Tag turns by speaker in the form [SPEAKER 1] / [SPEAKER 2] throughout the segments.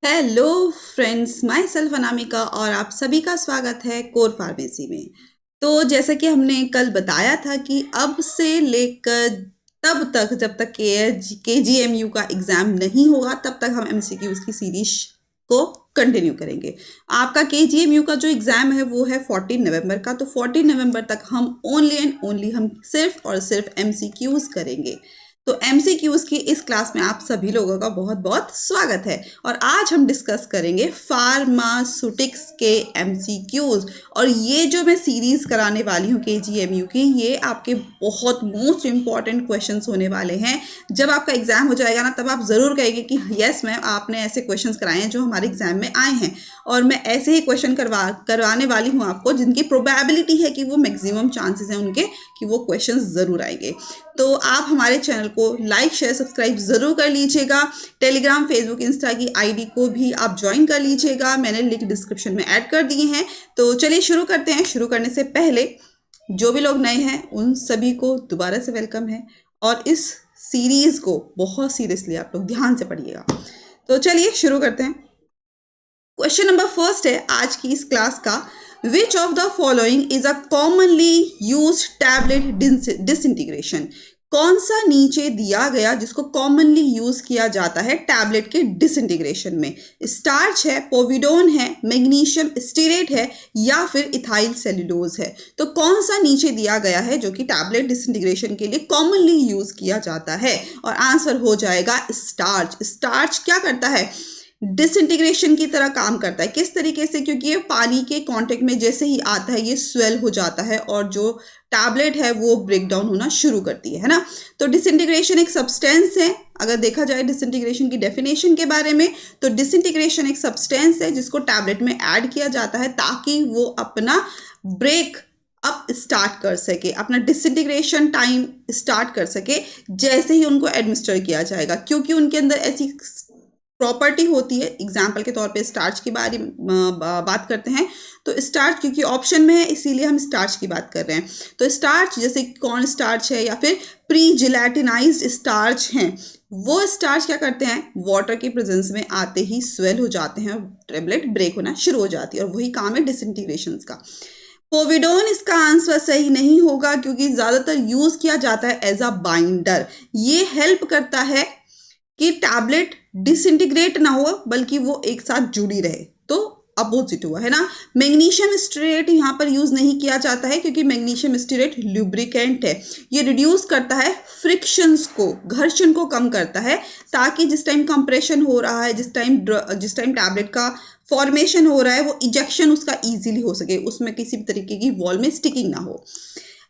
[SPEAKER 1] Hello friends, my self Anamika और आप सभी का स्वागत है कोर फार्मेसी में। तो जैसा कि हमने कल बताया था कि अब से लेकर तब तक जब तक के जी एम यू का एग्ज़ाम नहीं होगा तब तक हम एमसीक्यूज की सीरीज को कंटिन्यू करेंगे। आपका के जी एम यू का जो एग्ज़ाम है वो है 14 नवंबर का। तो 14 नवंबर तक हम ओनली एंड ओनली हम सिर्फ और सिर्फ एमसीक्यूज करेंगे। तो एमसीक्यूज की इस क्लास में आप सभी लोगों का बहुत बहुत स्वागत है। और आज हम डिस्कस करेंगे फार्मास्यूटिक्स के एमसीक्यूज। और ये जो मैं सीरीज कराने वाली हूँ केजीएमयू की, ये आपके बहुत मोस्ट इंपॉर्टेंट क्वेश्चंस होने वाले हैं। जब आपका एग्जाम हो जाएगा ना, तब आप जरूर कहेंगे कि यस मैम, आपने ऐसे क्वेश्चंस कराए हैं जो हमारे एग्जाम में आए हैं। और मैं ऐसे ही क्वेश्चन करवाने वाली हूँ आपको जिनकी प्रोबेबिलिटी है कि वो मैक्सिमम चांसेस हैं उनके कि वो क्वेश्चन जरूर आएंगे। तो आप हमारे चैनल को लाइक शेयर सब्सक्राइब ज़रूर कर लीजिएगा। टेलीग्राम फेसबुक इंस्टा की आईडी को भी आप ज्वाइन कर लीजिएगा, मैंने लिंक डिस्क्रिप्शन में ऐड कर दिए हैं। तो चलिए शुरू करते हैं। शुरू करने से पहले जो भी लोग नए हैं उन सभी को दोबारा से वेलकम है। और इस सीरीज़ को बहुत सीरियसली आप लोग ध्यान से पढ़िएगा। तो चलिए शुरू करते हैं। क्वेश्चन नंबर फर्स्ट है आज की इस क्लास का। Which of the following is a commonly use tablet disintegration? कौन सा नीचे दिया गया जिसको कॉमनली यूज किया जाता है टैबलेट के डिसइंटीग्रेशन में? स्टार्च है, पोविडोन है, मैग्नीशियम स्टीरेट है, या फिर इथाइल सेल्यूलोज है? तो कौन सा नीचे दिया गया है जो कि टैबलेट डिसइंटीग्रेशन के लिए कॉमनली यूज किया जाता है? और आंसर हो जाएगा स्टार्च। स्टार्च क्या करता है? डिसइंटीग्रेशन की तरह काम करता है। किस तरीके से? क्योंकि ये पानी के कांटेक्ट में जैसे ही आता है ये स्वेल हो जाता है और जो टैबलेट है वो ब्रेक डाउन होना शुरू करती है ना। तो डिसइंटीग्रेशन एक सब्सटेंस है। अगर देखा जाए डिसइंटीग्रेशन की डेफिनेशन के बारे में, तो डिसइंटीग्रेशन एक सब्सटेंस है जिसको टैबलेट में ऐड किया जाता है ताकि वो अपना ब्रेक अप स्टार्ट कर सके, अपना डिसइंटीग्रेशन टाइम स्टार्ट कर सके जैसे ही उनको एडमिनिस्टर किया जाएगा। क्योंकि उनके अंदर ऐसी प्रॉपर्टी होती है। एग्जाम्पल के तौर पे स्टार्च की बात करते हैं। तो स्टार्च क्योंकि ऑप्शन में है इसीलिए हम स्टार्च की बात कर रहे हैं। तो स्टार्च जैसे कॉर्न स्टार्च है या फिर प्री जिलेटिनाइज्ड स्टार्च हैं, वो स्टार्च क्या करते हैं? वाटर की प्रेजेंस में आते ही स्वेल हो जाते हैं, टैबलेट ब्रेक होना शुरू हो जाती है। और वही काम है डिसइंटीग्रेशन का। पोविडोन इसका आंसर सही नहीं होगा क्योंकि ज्यादातर यूज किया जाता है एज अ बाइंडर। ये हेल्प करता है कि टैबलेट डिसइंटीग्रेट ना हो बल्कि वो एक साथ जुड़ी रहे। तो अपोजिट हुआ है ना। मैग्नीशियम स्टीरेट यहाँ पर यूज नहीं किया जाता है क्योंकि मैग्नीशियम स्टीरेट लुब्रिकेंट है। ये रिड्यूस करता है फ्रिक्शंस को, घर्षण को कम करता है, ताकि जिस टाइम कंप्रेशन हो रहा है, जिस टाइम टैबलेट का फॉर्मेशन हो रहा है, वो इजेक्शन उसका इजीली हो सके, उसमें किसी भी तरीके की वॉल में स्टिकिंग ना हो।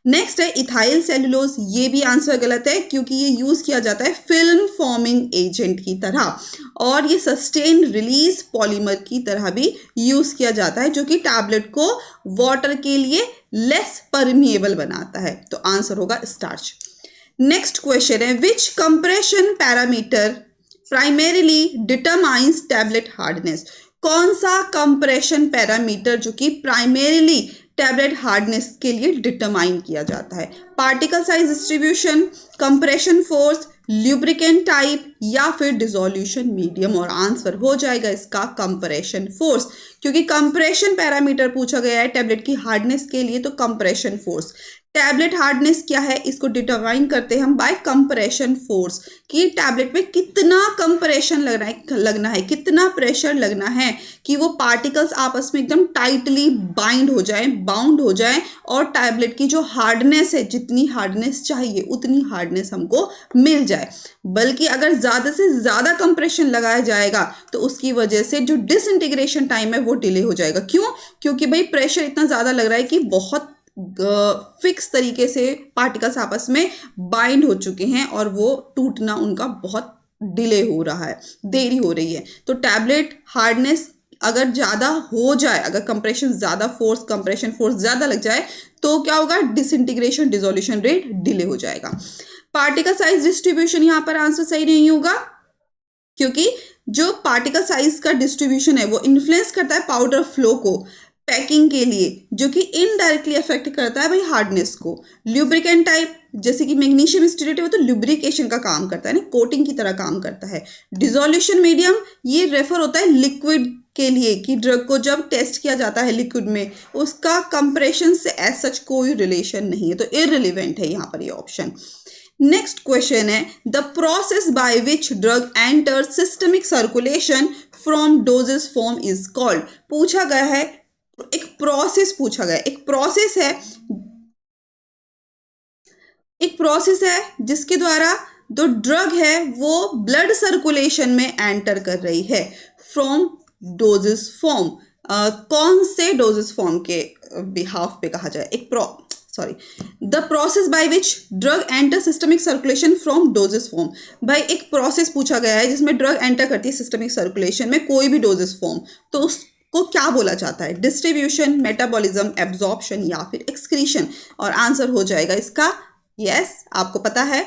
[SPEAKER 1] नेक्स्ट है इथाइल सेलुलोज। ये भी आंसर गलत है क्योंकि ये यूज किया जाता है फिल्म फॉर्मिंग एजेंट की तरह, और ये सस्टेन रिलीज पॉलीमर की तरह भी यूज किया जाता है जो कि टैबलेट को वाटर के लिए लेस परमिएबल बनाता है। तो आंसर होगा स्टार्च। नेक्स्ट क्वेश्चन है which compression parameter primarily determines tablet hardness? कौन सा कंप्रेशन पैरामीटर जो कि प्राइमरीली टैबलेट हार्डनेस के लिए डिटरमाइन किया जाता है? Particle size distribution, compression force, lubricant type, या फिर डिसोल्यूशन मीडियम? और आंसर हो जाएगा इसका कंप्रेशन फोर्स, क्योंकि कंप्रेशन पैरामीटर पूछा गया है टैबलेट की हार्डनेस के लिए। तो कंप्रेशन फोर्स, टैबलेट हार्डनेस क्या है इसको डिटरमाइन करते हैं हम बाय कंप्रेशन फोर्स, कि टैबलेट में कितना कंप्रेशन लगना है, कितना प्रेशर लगना है कि वो पार्टिकल्स आपस में एकदम टाइटली बाउंड हो जाए और टैबलेट की जो हार्डनेस है, जितनी हार्डनेस चाहिए उतनी हार्डनेस हमको मिल जाए। बल्कि अगर ज़्यादा से ज़्यादा कंप्रेशन लगाया जाएगा तो उसकी वजह से जो डिसइंटीग्रेशन टाइम है वो डिले हो जाएगा। क्यों? क्योंकि भाई प्रेशर इतना ज़्यादा लग रहा है कि बहुत फिक्स तरीके से पार्टिकल्स आपस में बाइंड हो चुके हैं और वो टूटना उनका बहुत डिले हो रहा है, देरी हो रही है। तो टैबलेट हार्डनेस अगर ज़्यादा हो जाए, अगर कंप्रेशन फोर्स ज़्यादा लग जाए तो क्या होगा? डिसइंटीग्रेशन डिसोल्यूशन रेट डिले हो जाएगा। पार्टिकल साइज डिस्ट्रीब्यूशन यहाँ पर आंसर सही नहीं होगा क्योंकि जो पार्टिकल साइज का डिस्ट्रीब्यूशन है वो इन्फ्लुएंस करता है पाउडर फ्लो को। पैकिंग के लिए, जो कि इनडायरेक्टली अफेक्ट करता है भाई हार्डनेस को। ल्यूब्रिकेंट टाइप जैसे कि मैग्नीशियम स्टीरेट है, वो तो ल्यूब्रिकेशन का काम करता है ना, कोटिंग की तरह काम करता है। डिसोल्यूशन मीडियम ये रेफर होता है लिक्विड के लिए कि ड्रग को जब टेस्ट किया जाता है लिक्विड में, उसका कंप्रेशन से एज सच कोई रिलेशन नहीं है, तो इररिलेवेंट है यहाँ पर ये ऑप्शन। नेक्स्ट क्वेश्चन है the process by which drug enter systemic circulation from doses form is called. पूछा गया है, एक प्रोसेस पूछा गया, एक प्रोसेस है जिसके द्वारा जो ड्रग है वो ब्लड सर्कुलेशन में एंटर कर रही है फ्रॉम डोजेस फॉर्म। कौन से डोजेस फॉर्म के बिहाफ पे कहा जाए, the process by which drug enter systemic circulation from doses form. भाई एक प्रोसेस पूछा गया है जिसमें ड्रग एंटर करती है सिस्टमिक सर्कुलेशन में कोई भी डोजेस फॉर्म, तो उसको क्या बोला जाता है, डिस्ट्रीब्यूशन, मेटाबॉलिज्म, एब्जॉर्प्शन या फिर एक्सक्रीशन। और आंसर हो जाएगा इसका यस, आपको पता है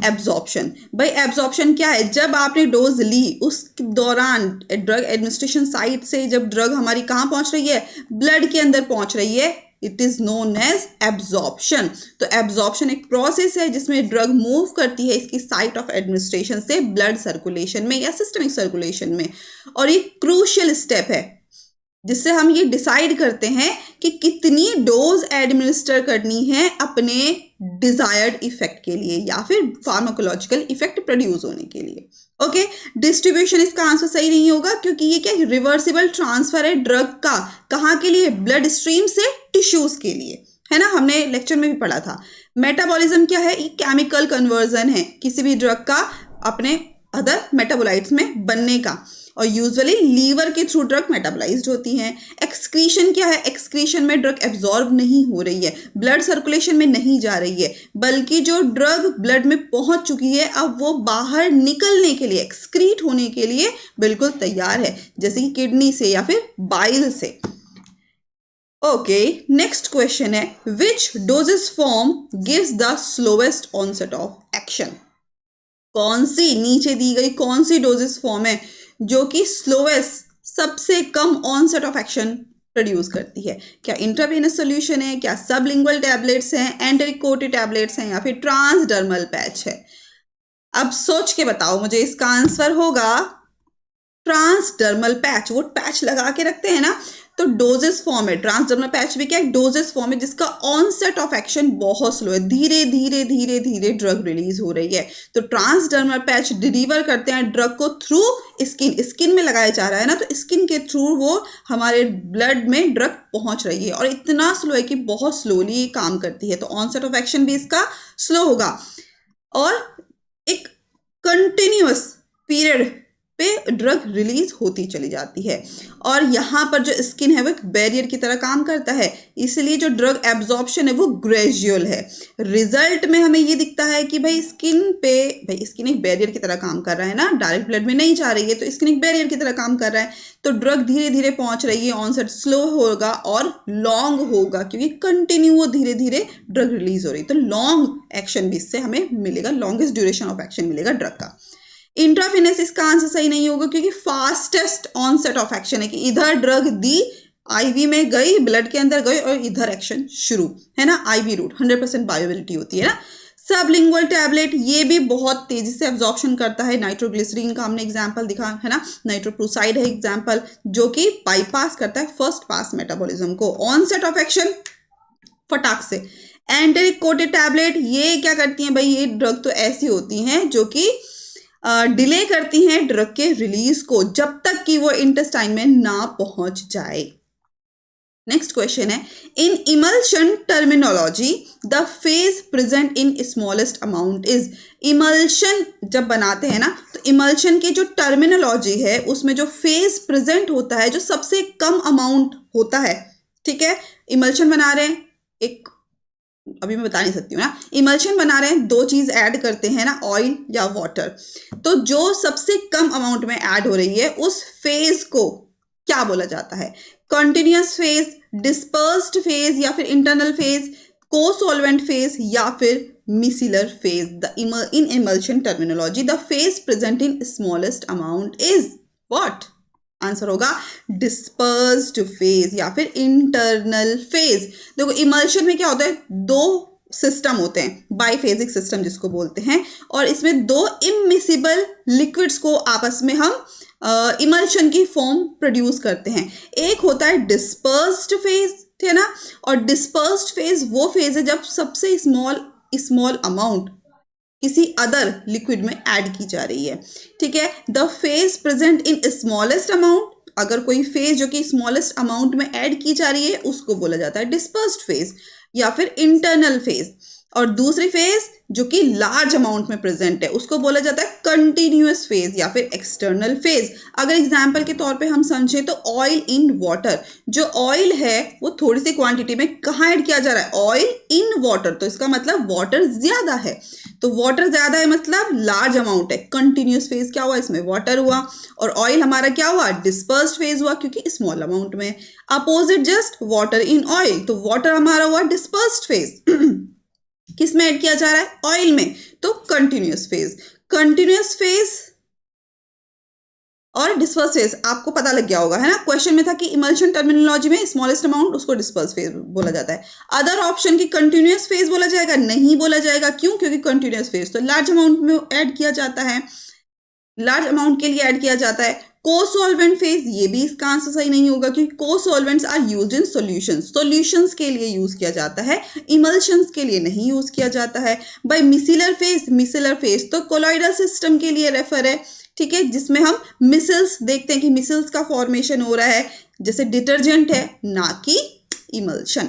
[SPEAKER 1] एब्जॉर्प्शन। भाई एब्जॉर्प्शन क्या है, जब आपने डोज ली उस दौरान ड्रग एडमिनिस्ट्रेशन साइट से जब ड्रग हमारी कहाँ पहुंच रही है, ब्लड के अंदर पहुंच रही है, it is known as absorption. तो एब्जॉर्प्शन एक प्रोसेस है जिसमें ड्रग मूव करती है इसकी साइट ऑफ एडमिनिस्ट्रेशन से ब्लड सर्कुलेशन में या सिस्टमिक सर्कुलेशन में। और ये क्रूशियल स्टेप है जिससे हम ये डिसाइड करते हैं कि कितनी डोज एडमिनिस्टर करनी है अपने डिजायर्ड इफेक्ट के लिए या फिर फार्माकोलॉजिकल इफेक्ट प्रोड्यूस होने के लिए। ओके, डिस्ट्रीब्यूशन इसका आंसर सही नहीं होगा क्योंकि ये क्या रिवर्सिबल ट्रांसफर है ड्रग का, कहाँ के लिए, ब्लड स्ट्रीम से टिश्यूज के लिए, है ना, हमने लेक्चर में भी पढ़ा था। मेटाबॉलिज्म क्या है, ये केमिकल कन्वर्जन है किसी भी ड्रग का अपने अदर मेटाबोलाइट्स में बनने का, और यूजुअली लीवर के थ्रू ड्रग मेटाबोलाइज्ड होती हैं। एक्सक्रीशन क्या है, एक्सक्रीशन में ड्रग एब्जॉर्ब नहीं हो रही है, ब्लड सर्कुलेशन में नहीं जा रही है, बल्कि जो ड्रग ब्लड में पहुंच चुकी है अब वो बाहर निकलने के लिए, एक्सक्रीट होने के लिए बिल्कुल तैयार है, जैसे कि किडनी से या फिर बाइल से। ओके, नेक्स्ट क्वेश्चन है which dosage form gives the slowest onset of action. कौन सी, नीचे दी गई कौन सी डोजेस फॉर्म है जो कि स्लोएस्ट, सबसे कम ऑनसेट ऑफ एक्शन प्रोड्यूस करती है? क्या इंट्रावेनस सॉल्यूशन है, क्या सबलिंगुअल टैबलेट्स हैं, एंटेरिक कोटेड टैबलेट्स हैं, या फिर ट्रांसडर्मल पैच है? अब सोच के बताओ मुझे, इसका आंसर होगा ट्रांसडर्मल पैच। वो पैच लगा के रखते हैं ना, तो डोजेस फॉर्म है, ट्रांसडर्मल पैच भी क्या है, डोजेस फॉर्म है जिसका ऑनसेट ऑफ एक्शन बहुत स्लो है, धीरे धीरे धीरे धीरे ड्रग रिलीज हो रही है। तो ट्रांसडर्मल पैच डिलीवर करते हैं ड्रग को थ्रू स्किन, स्किन में लगाया जा रहा है ना, तो स्किन के थ्रू वो हमारे ब्लड में ड्रग पहुंच रही है, और इतना स्लो है कि बहुत स्लोली काम करती है, तो ऑनसेट ऑफ एक्शन भी इसका स्लो होगा, और एक कंटिन्यूअस पीरियड पे ड्रग रिलीज होती चली जाती है। और यहाँ पर जो स्किन है वो एक बैरियर की तरह काम करता है, इसलिए जो ड्रग एब्जॉर्प्शन है वो ग्रेजुअल है। रिजल्ट में हमें ये दिखता है कि भाई स्किन एक बैरियर की तरह काम कर रहा है ना, डायरेक्ट ब्लड में नहीं जा रही है, तो स्किन एक बैरियर की तरह काम कर रहा है, तो ड्रग धीरे धीरे पहुंच रही है, ऑनसेट स्लो होगा और लॉन्ग होगा क्योंकि कंटिन्यू धीरे धीरे ड्रग रिलीज हो रही है, तो लॉन्ग एक्शन भी इससे हमें मिलेगा, लॉन्गेस्ट ड्यूरेशन ऑफ एक्शन मिलेगा ड्रग का। इंट्राफिनेस इसका आंसर सही नहीं होगा क्योंकि फास्टेस्ट ऑनसेट ऑफ एक्शन है कि इधर ड्रग दी, आईवी में गई, ब्लड के अंदर गई और इधर एक्शन शुरू, है ना, आईवी रूट 100% बायोबिलिटी होती है ना। सबलिंगुअल टैबलेट ये भी बहुत तेजी से एब्जॉर्प्शन करता है, नाइट्रोग्लिसरीन का हमने एग्जांपल दिखा है ना, नाइट्रोप्रोसाइड है एग्जांपल, जो कि बाईपास करता है फर्स्ट पास मेटाबॉलिज्म को, ऑनसेट ऑफ एक्शन फटाक से। एंटेरिक कोटेड टैबलेट ये क्या करती हैं भाई, ये ड्रग तो ऐसी होती हैं जो कि डिले करती हैं ड्रग के रिलीज को जब तक कि वो इंटेस्टाइन में ना पहुंच जाए। नेक्स्ट क्वेश्चन है in emulsion terminology the phase present in smallest amount is. Emulsion जब बनाते हैं ना, तो इमल्शन की जो टर्मिनोलॉजी है उसमें जो फेज प्रेजेंट होता है जो सबसे कम अमाउंट होता है, ठीक है, इमल्शन बना रहे हैं, एक अभी मैं बता नहीं सकती हूँ ना, इमल्शन बना रहे हैं, दो चीज ऐड करते हैं ना, ऑयल या वाटर, तो जो सबसे कम अमाउंट में ऐड हो रही है उस फेज को क्या बोला जाता है? कंटिन्यूअस फेज, डिस्पर्स्ड फेज या फिर इंटरनल फेज, को सॉल्वेंट फेज या फिर micellar phase. In emulsion terminology the phase present in smallest amount is what? Answer होगा डिस्पर्स्ड फेज या फिर इंटरनल फेज। देखो इमल्शन में क्या होता है, दो सिस्टम होते हैं, बाइफेजिक सिस्टम जिसको बोलते हैं, और इसमें दो इमिसिबल लिक्विड्स को आपस में हम इमल्शन की फॉर्म प्रोड्यूस करते हैं। एक होता है डिस्पर्स्ड फेज, है ना, और डिस्पर्स्ड फेज वो फेज है जब सबसे स्मॉल अमाउंट किसी अदर लिक्विड में ऐड की जा रही है। ठीक है, the phase present in smallest amount, अगर कोई फेज जो कि स्मॉलेस्ट अमाउंट में ऐड की जा रही है उसको बोला जाता है डिस्पर्स्ड फेज या फिर इंटरनल फेज। और दूसरी फेज जो कि लार्ज अमाउंट में प्रेजेंट है उसको बोला जाता है कंटिन्यूअस फेज या फिर एक्सटर्नल फेज। अगर एग्जांपल के तौर पे हम समझें तो ऑयल इन वाटर, जो ऑयल है वो थोड़ी सी क्वांटिटी में कहाँ ऐड किया जा रहा है, ऑयल इन वाटर, तो इसका मतलब वाटर ज्यादा है, तो वाटर ज्यादा है मतलब लार्ज अमाउंट है। कंटिन्यूअस फेज क्या हुआ, इसमें वाटर हुआ, और ऑयल हमारा क्या हुआ, डिस्पर्स्ड फेज हुआ क्योंकि स्मॉल अमाउंट में। Opposite just water in oil, तो वाटर हमारा हुआ डिस्पर्स्ड फेज किस में ऐड किया जा रहा है, ऑयल में, तो कंटिन्यूअस फेज। कंटिन्यूअस फेज और डिस्पर्स फेज आपको पता लग गया होगा, है ना, क्वेश्चन में था कि इमल्शन टर्मिनोलॉजी में स्मॉलेस्ट अमाउंट उसको डिस्पर्स फेज बोला जाता है। अदर ऑप्शन की कंटिन्यूअस फेज बोला जाएगा, नहीं बोला जाएगा, क्यों, क्योंकि कंटिन्यूअस फेज तो लार्ज अमाउंट में ऐड किया जाता है, लार्ज अमाउंट के लिए ऐड किया जाता है। को-सॉल्वेंट फेज, ये भी इसका आंसर सही नहीं होगा क्योंकि को-सॉल्वेंट्स आर यूज्ड इन सॉल्यूशंस के लिए यूज किया जाता है, इमल्शंस के लिए नहीं यूज किया जाता है। बाय मिसिलर फेज तो कोलॉइडल सिस्टम के लिए रेफर है, ठीक है, जिसमें हम मिसल्स देखते हैं कि मिसल्स का फॉर्मेशन हो रहा है, जैसे डिटर्जेंट है, ना कि इमल्शन।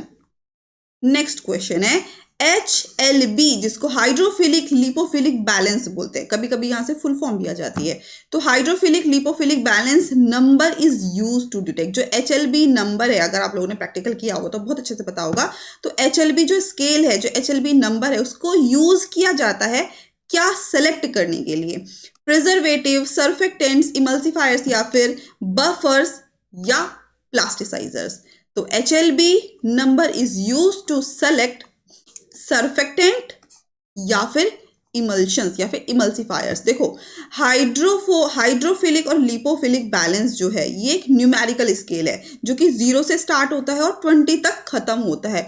[SPEAKER 1] नेक्स्ट क्वेश्चन है HLB, जिसको हाइड्रोफिलिक लिपोफिलिक बैलेंस बोलते हैं, कभी कभी यहां से फुल फॉर्म भी आ जाती है। तो hydrophilic lipophilic balance number is use to detect, जो HLB नंबर है, अगर आप लोगों ने प्रैक्टिकल किया होगा तो बहुत अच्छे से पता होगा, तो HLB जो स्केल है, जो HLB नंबर है, उसको यूज किया जाता है क्या, सेलेक्ट करने के लिए प्रिजर्वेटिव, सर्फेक्टेंट्स, इमल्सिफायर्स या फिर बफर्स या प्लास्टिसाइजर्स। तो HLB number is use to select surfactant या फिर इमल्शंस या फिर इमल्सिफायर्स। देखो हाइड्रोफिलिक और लिपोफिलिक बैलेंस जो है ये एक न्यूमेरिकल स्केल है जो कि 0 से स्टार्ट होता है और 20 तक खत्म होता है।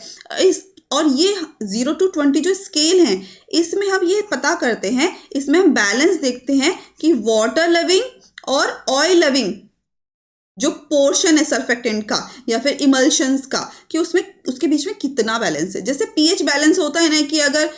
[SPEAKER 1] और ये 0 to 20 जो स्केल है इसमें हम ये पता करते हैं, इसमें हम बैलेंस देखते हैं कि वाटर लविंग और ऑयल लविंग जो पोर्शन है सर्फेक्टेंट का या फिर इमल्शंस का, कि उसमें उसके बीच में कितना बैलेंस है। जैसे पीएच बैलेंस होता है ना, कि अगर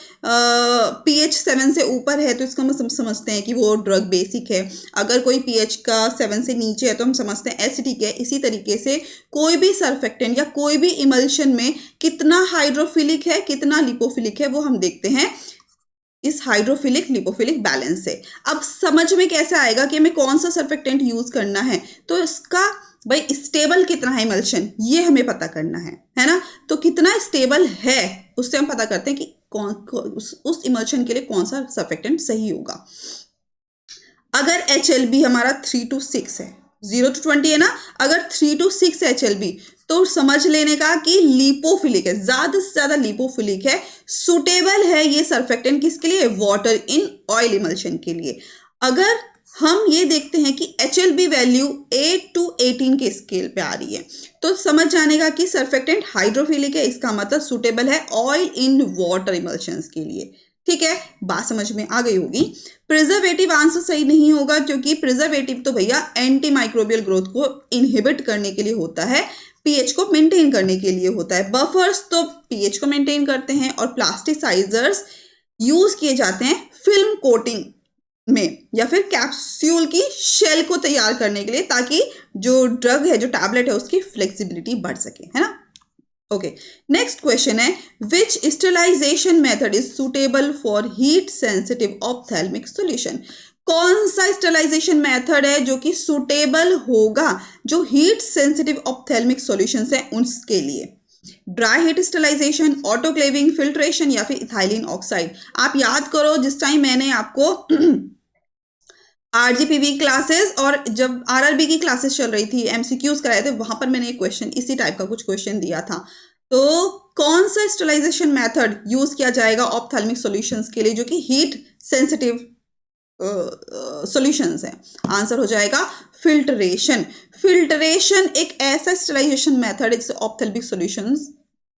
[SPEAKER 1] पीएच 7 से ऊपर है तो इसका हम समझते हैं कि वो ड्रग बेसिक है, अगर कोई पीएच का 7 से नीचे है तो हम समझते हैं एसिडिक है। इसी तरीके से कोई भी सर्फेक्टेंट या कोई भी इमल्शन में कितना हाइड्रोफिलिक है कितना लिपोफिलिक है वो हम देखते हैं इस हाइड्रोफिलिक लिपोफिलिक बैलेंस से। अब समझ में कैसे आएगा कि हमें कौन सा सर्फेक्टेंट यूज करना है, तो इसका भाई स्टेबल कितना है इमल्शन ये हमें पता करना है ना। तो कितना स्टेबल है उससे हम पता करते हैं कि उस इमल्शन के लिए कौन सा सर्फेक्टेंट सही होगा। अगर HLB हमारा 3 to 6 है, 0 to 20 है ना, अगर 3 to 6 HLB तो समझ लेने का कि लिपोफिलिक है, ज्यादा से ज्यादा लिपोफिलिक है, सुटेबल है ये सर्फेक्टेंट किसके लिए, वाटर इन ऑयल इमल्शन के लिए। अगर हम ये देखते हैं कि HLB वैल्यू 8 to 18 के स्केल पे आ रही है तो समझ जाने का कि सर्फेक्टेंट हाइड्रोफिलिक है, इसका मतलब सुटेबल है ऑयल इन वाटर इमल्शंस के लिए। ठीक है, बात समझ में आ गई होगी। प्रिजर्वेटिव आंसर सही नहीं होगा क्योंकि प्रिजर्वेटिव तो भैया एंटी माइक्रोबियल ग्रोथ को इनहिबिट करने के लिए होता है, पीएच को मेंटेन करने के लिए होता है। बफर्स तो पीएच को मेंटेन करते हैं और प्लास्टिसाइजर्स यूज किए जाते हैं फिल्म कोटिंग में या फिर कैप्सूल की शेल को तैयार करने के लिए, ताकि जो ड्रग है, जो टैबलेट है, उसकी फ्लेक्सिबिलिटी बढ़ सके, है ना। ओके, नेक्स्ट क्वेश्चन है which sterilization method is suitable for heat sensitive ophthalmic solution. कौन सा स्टरलाइजेशन मेथड है जो कि सुटेबल होगा जो हीट सेंसिटिव ऑप्थेल्मिक सॉल्यूशंस है उसके लिए। Dry heat sterilisation, autoclaving, filtration या फिर इथाइलिन ऑक्साइड। आप याद करो जिस टाइम मैंने आपको RGPV क्लासेस और जब RRB की क्लासेस चल रही थी, MCQs कराए थे, वहां पर मैंने एक क्वेश्चन इसी टाइप का कुछ क्वेश्चन दिया था। तो कौन सा स्टरलाइजेशन मेथड यूज किया जाएगा ऑप्थेल्मिक सॉल्यूशंस के लिए जो कि हीट सेंसिटिव सॉल्यूशंस है। आंसर हो जाएगा फिल्ट्रेशन। फिल्ट्रेशन एक ऐसा स्टरलाइजेशन मेथड है जिससे ऑप्थेल्मिक सॉल्यूशंस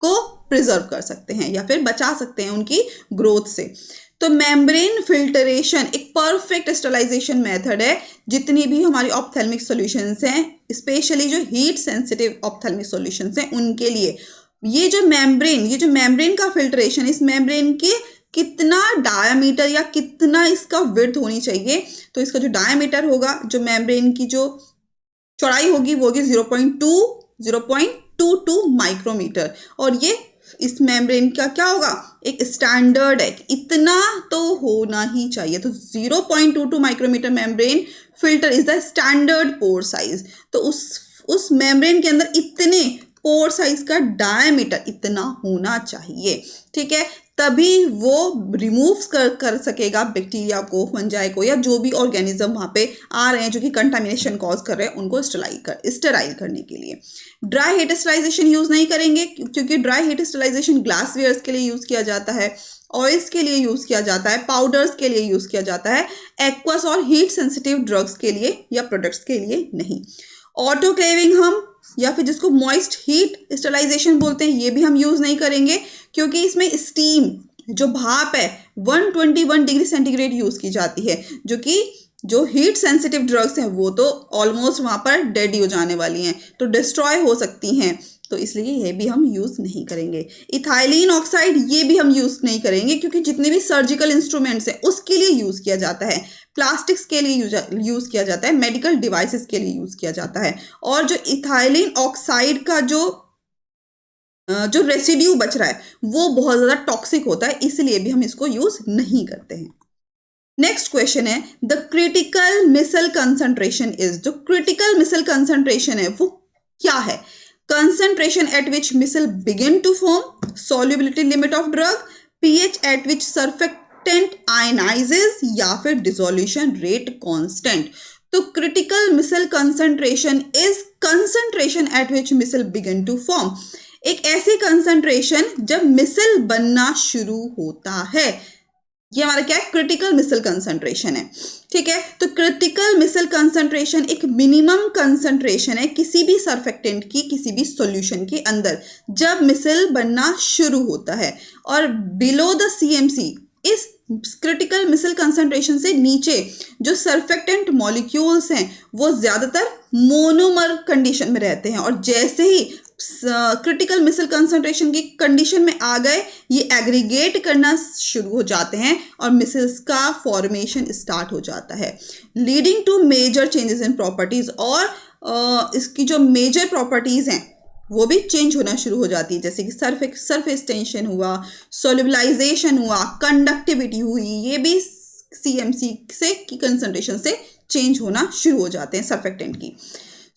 [SPEAKER 1] को प्रिजर्व कर सकते हैं या फिर बचा सकते हैं उनकी ग्रोथ से। तो मेम्ब्रेन फिल्टरेशन एक परफेक्ट स्टरलाइजेशन मेथड है जितनी भी हमारी ऑप्थेल्मिक सॉल्यूशंस हैं, स्पेशली जो हीट सेंसिटिव ऑप्थेल्मिक सॉल्यूशंस हैं उनके लिए। ये जो मेम्ब्रेन का फिल्ट्रेशन, इस मेम्ब्रेन के कितना डायामीटर या कितना इसका विड्थ होनी चाहिए, तो इसका जो डायामीटर होगा, जो मेम्ब्रेन की जो चौड़ाई होगी वो होगी 0.22 माइक्रोमीटर। और ये इस मेम्ब्रेन का क्या होगा, एक स्टैंडर्ड है, इतना तो होना ही चाहिए। तो 0.22 micrometre membrane filter is the standard pore size. तो उस मेम्ब्रेन के अंदर इतने पोर साइज का डायमीटर इतना होना चाहिए, ठीक है, तभी वो रिमूव कर सकेगा बैक्टीरिया को, फंजाई को, या जो भी ऑर्गेनिज्म वहाँ पे आ रहे हैं जो कि कंटामिनेशन कॉज कर रहे हैं उनको स्टेराइल करने के लिए। ड्राई हीट स्टरलाइजेशन यूज़ नहीं करेंगे क्योंकि ड्राई हीट स्टरलाइजेशन ग्लासवेयर्स के लिए यूज़ किया जाता है, ऑयल्स के लिए यूज़ किया जाता है, पाउडर्स के लिए यूज़ किया जाता है, एक्वस और हीट सेंसिटिव ड्रग्स के लिए या प्रोडक्ट्स के लिए नहीं। ऑटोक्लेविंग हम या फिर जिसको मॉइस्ट हीट स्टरलाइजेशन बोलते हैं, ये भी हम यूज़ नहीं करेंगे क्योंकि इसमें स्टीम, जो भाप है, 121 डिग्री सेंटीग्रेड यूज़ की जाती है, जो कि जो हीट सेंसिटिव ड्रग्स हैं वो तो ऑलमोस्ट वहाँ पर डेड हो जाने वाली हैं, तो डिस्ट्रॉय हो सकती हैं, तो इसलिए ये भी हम यूज़ नहीं करेंगे। इथाइलिन ऑक्साइड ये भी हम यूज़ नहीं करेंगे क्योंकि जितने भी सर्जिकल इंस्ट्रूमेंट्स हैं उसके लिए यूज़ किया जाता है, प्लास्टिक्स के लिए यूज़ किया जाता है, मेडिकल डिवाइसेस के लिए यूज़ किया जाता है। और जो इथाइलिन ऑक्साइड का जो रेसिड्यू बच रहा है वो बहुत ज़्यादा टॉक्सिक होता है, इसलिए भी हम इसको यूज़ नहीं करते हैं। नेक्स्ट क्वेश्चन है the critical micelle concentration is. जो क्रिटिकल मिसल कंसंट्रेशन है वो क्या है? Concentration at which micelle begin to form, solubility limit of drug, pH at which surfactant ionises, या फिर डिसोल्यूशन रेट कांस्टेंट। तो critical micelle concentration is concentration at which micelle begin to form. एक ऐसी concentration जब मिसल बनना शुरू होता है, ये हमारा क्या है, क्रिटिकल मिसल कंसंट्रेशन है, ठीक है। तो क्रिटिकल मिसल कंसंट्रेशन एक मिनिमम कंसंट्रेशन है किसी भी सर्फेक्टेंट की, किसी भी सॉल्यूशन के अंदर जब मिसल बनना शुरू होता है, और बिलो द सीएमसी, इस क्रिटिकल मिसल कंसंट्रेशन से नीचे जो सर्फेक्टेंट मॉलिक्यूल्स हैं वो ज़्यादातर मोनोमर कंडीशन में रहते हैं, और जैसे ही क्रिटिकल मिसल कंसंट्रेशन की कंडीशन में आ गए ये एग्रीगेट करना शुरू हो जाते हैं और मिसल्स का फॉर्मेशन स्टार्ट हो जाता है, leading to major changes in properties. और इसकी जो मेजर प्रॉपर्टीज हैं वो भी चेंज होना शुरू हो जाती है, जैसे कि सरफेस टेंशन हुआ, सोल्यूबलाइजेशन हुआ, कंडक्टिविटी हुई, ये भी सीएमसी से की कंसंट्रेशन से चेंज होना शुरू हो जाते हैं सर्फेक्टेंट की।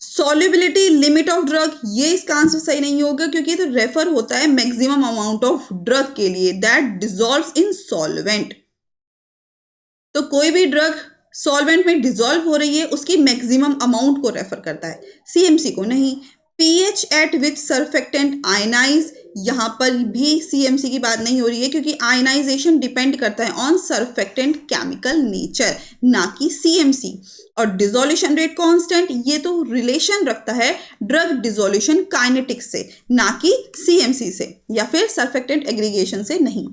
[SPEAKER 1] सॉल्युबिलिटी लिमिट ऑफ ड्रग, ये इसका आंसर सही नहीं होगा क्योंकि ये तो रेफर होता है मैक्सिमम अमाउंट ऑफ ड्रग के लिए दैट डिसॉल्व्स इन सॉल्वेंट। तो कोई भी ड्रग सॉल्वेंट में डिसॉल्व हो रही है उसकी मैक्सिमम अमाउंट को रेफर करता है, सीएमसी को नहीं। PH at which surfactant ionise, यहाँ पर भी सीएमसी की बात नहीं हो रही है क्योंकि आयनाइजेशन डिपेंड करता है ऑन सर्फेक्टेंट केमिकल नेचर, ना कि सीएमसी। और डिसोल्यूशन रेट कांस्टेंट, ये तो रिलेशन रखता है ड्रग डिसोल्यूशन काइनेटिक्स से, ना कि सीएमसी से या फिर सर्फेक्टेंट एग्रीगेशन से नहीं।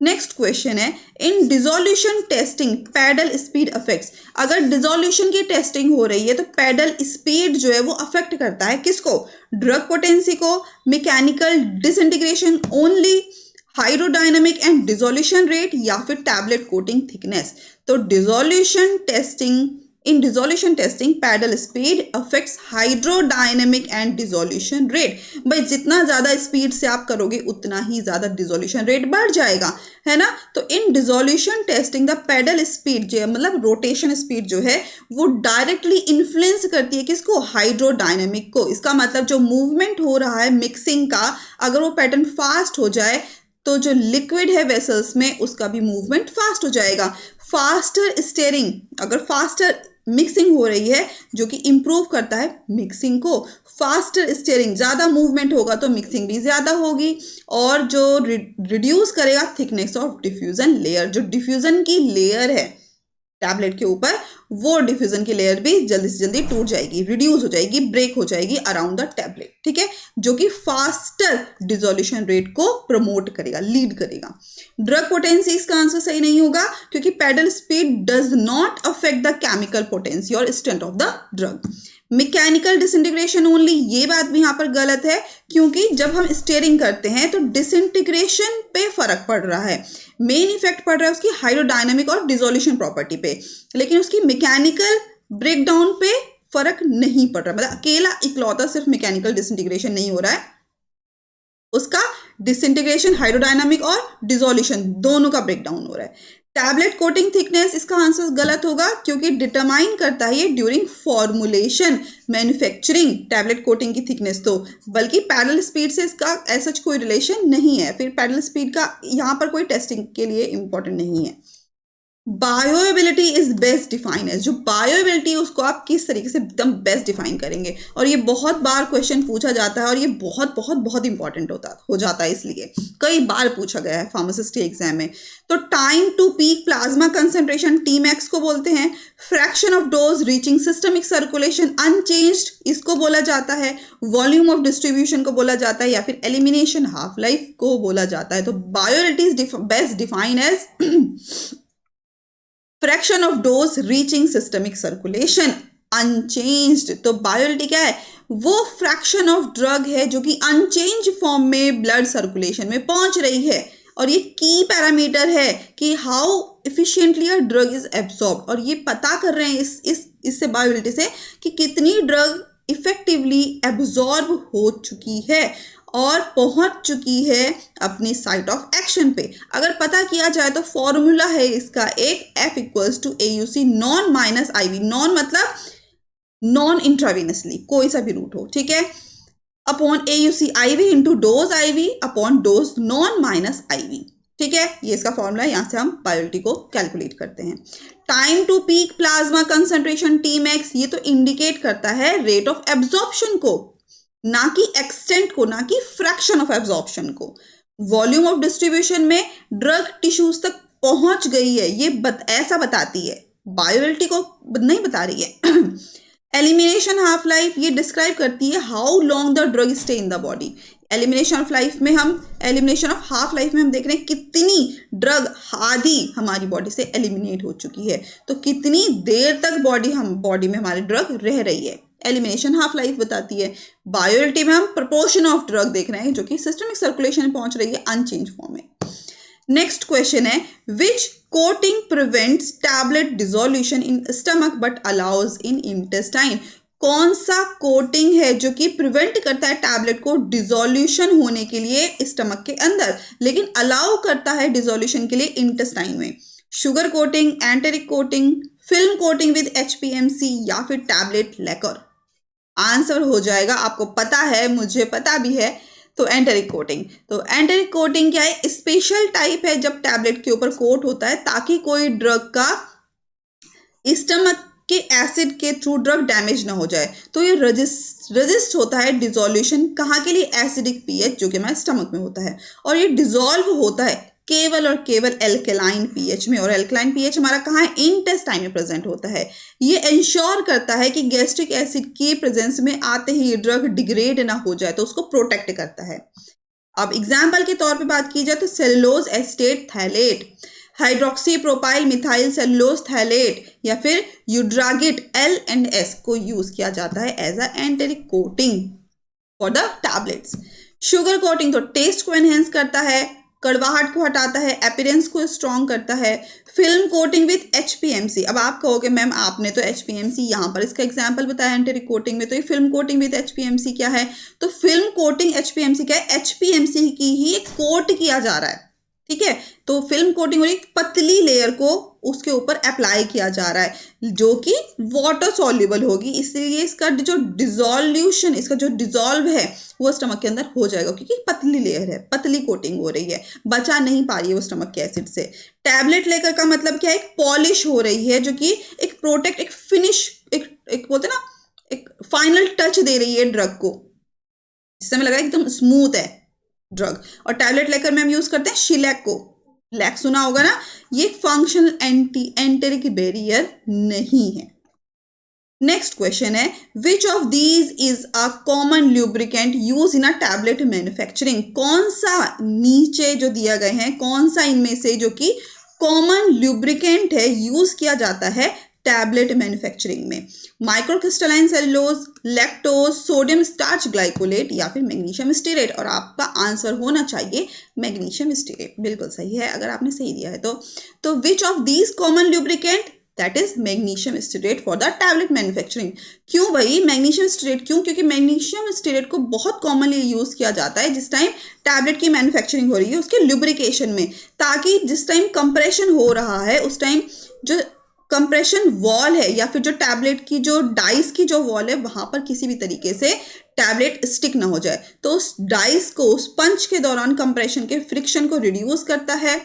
[SPEAKER 1] नेक्स्ट क्वेश्चन है in dissolution testing paddle speed affects. अगर डिसोल्यूशन की टेस्टिंग हो रही है तो पैडल स्पीड जो है वो अफेक्ट करता है किसको? ड्रग पोटेंसी को, mechanical disintegration only, hydrodynamic and dissolution rate, या फिर टैबलेट कोटिंग थिकनेस। तो in dissolution testing paddle speed affects hydrodynamic and dissolution rate. भाई जितना ज़्यादा स्पीड से आप करोगे उतना ही ज़्यादा डिसोल्यूशन रेट बढ़ जाएगा, है ना। तो in dissolution testing the paddle speed जो है, मतलब रोटेशन स्पीड जो है वो डायरेक्टली इन्फ्लुएंस करती है किसको? हाइड्रोडायनेमिक को। इसका मतलब जो मूवमेंट हो रहा है मिक्सिंग का, अगर वो पैटर्न फास्ट हो जाए तो जो लिक्विड है वेसल्स में उसका भी मूवमेंट फास्ट हो जाएगा। फास्टर स्टेयरिंग, अगर फास्टर मिक्सिंग हो रही है जो कि इंप्रूव करता है मिक्सिंग को, फास्टर स्टेयरिंग, ज़्यादा मूवमेंट होगा तो मिक्सिंग भी ज़्यादा होगी, और जो रिड्यूस करेगा थिकनेस ऑफ डिफ्यूजन लेयर, जो डिफ्यूजन की लेयर है टैबलेट के ऊपर वो डिफ्यूजन की लेयर भी जल्दी से जल्दी टूट जाएगी, रिड्यूस हो जाएगी, ब्रेक हो जाएगी अराउंड द टैबलेट, ठीक है, जो कि फास्टर डिसोल्यूशन रेट को प्रमोट करेगा, लीड करेगा। ड्रग पोटेंसी, इसका आंसर सही नहीं होगा क्योंकि paddle speed does not affect the chemical potency और strength of the drug. Mechanical disintegration only, ये बात भी यहाँ पर गलत है क्योंकि जब हम स्टीयरिंग करते हैं तो डिसइंटीग्रेशन पे फर्क पड़ रहा है, मेन इफेक्ट पड़ रहा है उसकी हाइड्रोडायनामिक और डिसोल्यूशन प्रॉपर्टी पे, लेकिन उसकी मैकेनिकल ब्रेकडाउन पे फर्क नहीं पड़ रहा। मतलब अकेला इकलौता सिर्फ मैकेनिकल डिसइंटीग्रेशन नहीं हो रहा है, उसका डिसइंटीग्रेशन, हाइड्रोडायनामिक और डिसोल्यूशन दोनों का ब्रेकडाउन हो रहा है। टैबलेट कोटिंग थिकनेस, इसका आंसर गलत होगा क्योंकि डिटरमाइन करता है ये during formulation, manufacturing tablet coating की थिकनेस, तो बल्कि पैडल स्पीड से इसका ऐसा कोई रिलेशन नहीं है। फिर पैडल स्पीड का यहाँ पर कोई टेस्टिंग के लिए इंपॉर्टेंट नहीं है। बायोएबिलिटी इज बेस्ट डिफाइन एज, जो बायोएबिलिटी उसको आप किस तरीके से एकदम बेस्ट डिफाइन करेंगे, और ये बहुत बार क्वेश्चन पूछा जाता है और ये बहुत बहुत बहुत इंपॉर्टेंट हो जाता है, इसलिए कई बार पूछा गया है फार्मासिस्ट के एग्जाम में। तो time to peak plasma concentration Tmax को बोलते हैं, fraction of dose reaching systemic circulation unchanged इसको बोला जाता है, वॉल्यूम ऑफ डिस्ट्रीब्यूशन को बोला जाता है, या फिर एलिमिनेशन हाफ लाइफ को बोला जाता है। तो bioavailability is best define as fraction of dose reaching systemic circulation unchanged. तो बायोएबिलिटी क्या है, वो फ्रैक्शन ऑफ ड्रग है जो कि अनचेंज फॉर्म में ब्लड सर्कुलेशन में पहुंच रही है, और ये की पैरामीटर है कि how efficiently a drug is absorb, और ये पता कर रहे हैं इससे बायोएबिलिटी से कि कितनी ड्रग इफेक्टिवली एब्सॉर्ब हो चुकी है और पहुंच चुकी है अपनी साइट ऑफ एक्शन पे। अगर पता किया जाए तो फॉर्मूला है इसका एक, F equals to AUC non minus IV, non मतलब नॉन इंट्रावेनसली, कोई सा भी रूट हो, ठीक है, upon AUC IV into dose IV upon dose non minus IV, ठीक है, ये इसका फॉर्मूला है। यहां से हम बायोएबिलिटी को कैलकुलेट करते हैं। Time to peak plasma concentration Tmax, ये तो इंडिकेट करता है रेट ऑफ एब्जॉर्प्शन को, ना कि एक्सटेंट को, ना कि फ्रैक्शन ऑफ एब्जॉर्प्शन को। वॉल्यूम ऑफ डिस्ट्रीब्यूशन में ड्रग टिश्यूज तक पहुंच गई है, ये ऐसा बताती है, बायोएबिलिटी को नहीं बता रही है। एलिमिनेशन हाफ लाइफ, ये डिस्क्राइब करती है how long the drug stay in the body. Elimination of life में हम, एलिमिनेशन ऑफ हाफ लाइफ में हम देख रहे हैं कितनी ड्रग आधी हमारी बॉडी से एलिमिनेट हो चुकी है, तो कितनी देर तक बॉडी में हमारी ड्रग रह रही है, एलिमिनेशन हाफ लाइफ बताती है। बायोएबिलिटी में हम प्रोपोर्शन ऑफ ड्रग देख रहे हैं जो कि सिस्टमिक सर्कुलेशन में पहुंच रही है अनचेंज फॉर्म में। नेक्स्ट क्वेश्चन है, which coating prevents tablet dissolution in stomach but allows in intestine. कौन सा कोटिंग है जो कि प्रिवेंट करता है टैबलेट को डिसोल्यूशन होने के लिए स्टमक के अंदर, लेकिन अलाउ करता है डिसोल्यूशन के लिए इंटेस्टाइन में। Sugar coating, enteric coating, film coating with HPMC, या फिर टैबलेट लेकर। आंसर हो जाएगा, आपको पता है, मुझे पता भी है, तो एंटेरिक कोटिंग। तो एंटेरिक कोटिंग क्या है, स्पेशल टाइप है जब टैबलेट के ऊपर कोट होता है ताकि कोई ड्रग का स्टमक के एसिड के थ्रू ड्रग डैमेज ना हो जाए। तो ये रजिस्ट होता है डिसोल्यूशन कहाँ के लिए, एसिडिक pH जो कि हमारे स्टमक में होता है, और ये डिसॉल्व होता है केवल और केवल एल्कलाइन pH में, और एल्कलाइन pH हमारा कहाँ है, इंटेस्टाइन में प्रेजेंट होता है। ये इंश्योर करता है कि गैस्ट्रिक एसिड की प्रेजेंस में आते ही ड्रग डिग्रेड ना हो जाए, तो उसको प्रोटेक्ट करता है। अब एग्जाम्पल के तौर पे बात की जाए तो cellulose acetate phthalate, hydroxy propyl methyl cellulose phthalate, या फिर यूड्रागिट L&S को यूज किया जाता है as a enteric coating for the tablets. Sugar coating तो टेस्ट को एनहेंस करता है, कड़वाहट को हटाता है, अपीयरेंस को स्ट्रॉन्ग करता है। फिल्म कोटिंग विद HPMC, अब आप कहोगे मैम आपने तो HPMC यहाँ पर इसका एग्जांपल बताया एंटेरिक कोटिंग में, तो ये फिल्म कोटिंग विद HPMC क्या है, तो फिल्म कोटिंग HPMC क्या है, HPMC की ही कोट किया जा रहा है, ठीक है। तो फिल्म कोटिंग और एक पतली लेयर को उसके ऊपर अप्लाई किया जा रहा है जो कि वाटर सॉल्युबल होगी, इसलिए इसका जो डिसोल्यूशन, इसका जो डिसॉल्व है वो स्टमक के अंदर हो जाएगा क्योंकि पतली लेयर है, पतली कोटिंग हो रही है, बचा नहीं पा रही है वो स्टमक के एसिड से। टैबलेट लेकर का मतलब क्या है, एक पॉलिश हो रही है जो कि एक प्रोटेक्ट, एक फिनिश, एक बोलते ना, एक फाइनल टच दे रही है ड्रग को, जिससे हमें लग रहा है एकदम स्मूथ है ड्रग। और टैबलेट लेकर में हम यूज करते हैं शीलैक को, लैक सुना होगा ना, ये फंक्शनल एंटेरिक बैरियर नहीं है। नेक्स्ट क्वेश्चन है, which of these is a common lubricant use in a tablet manufacturing? कौन सा नीचे जो दिया गए हैं, कौन सा इनमें से जो कि कॉमन ल्यूब्रिकेंट है, यूज किया जाता है टैबलेट मैन्युफैक्चरिंग में? Microcrystalline cellulose, lactose, sodium starch glycolate या फिर मैग्नीशियम स्टीरेट? और आपका आंसर होना चाहिए मैग्नीशियम स्टीरेट। बिल्कुल सही है अगर आपने सही दिया है तो which of these common lubricant, that is magnesium stearate for the tablet manufacturing. क्यों भाई मैग्नीशियम स्टीरेट? क्यों? क्योंकि मैग्नीशियम स्टीरेट को बहुत कॉमनली यूज किया जाता है जिस टाइम टैबलेट की मैन्युफैक्चरिंग हो रही है उसके ल्यूब्रिकेशन में, ताकि जिस टाइम कंप्रेशन हो रहा है उस टाइम जो कंप्रेशन वॉल है या फिर जो टैबलेट की जो डाइस की जो वॉल है वहां पर किसी भी तरीके से टैबलेट स्टिक ना हो जाए। तो उस डाइस को उस पंच के दौरान कंप्रेशन के फ्रिक्शन को रिड्यूस करता है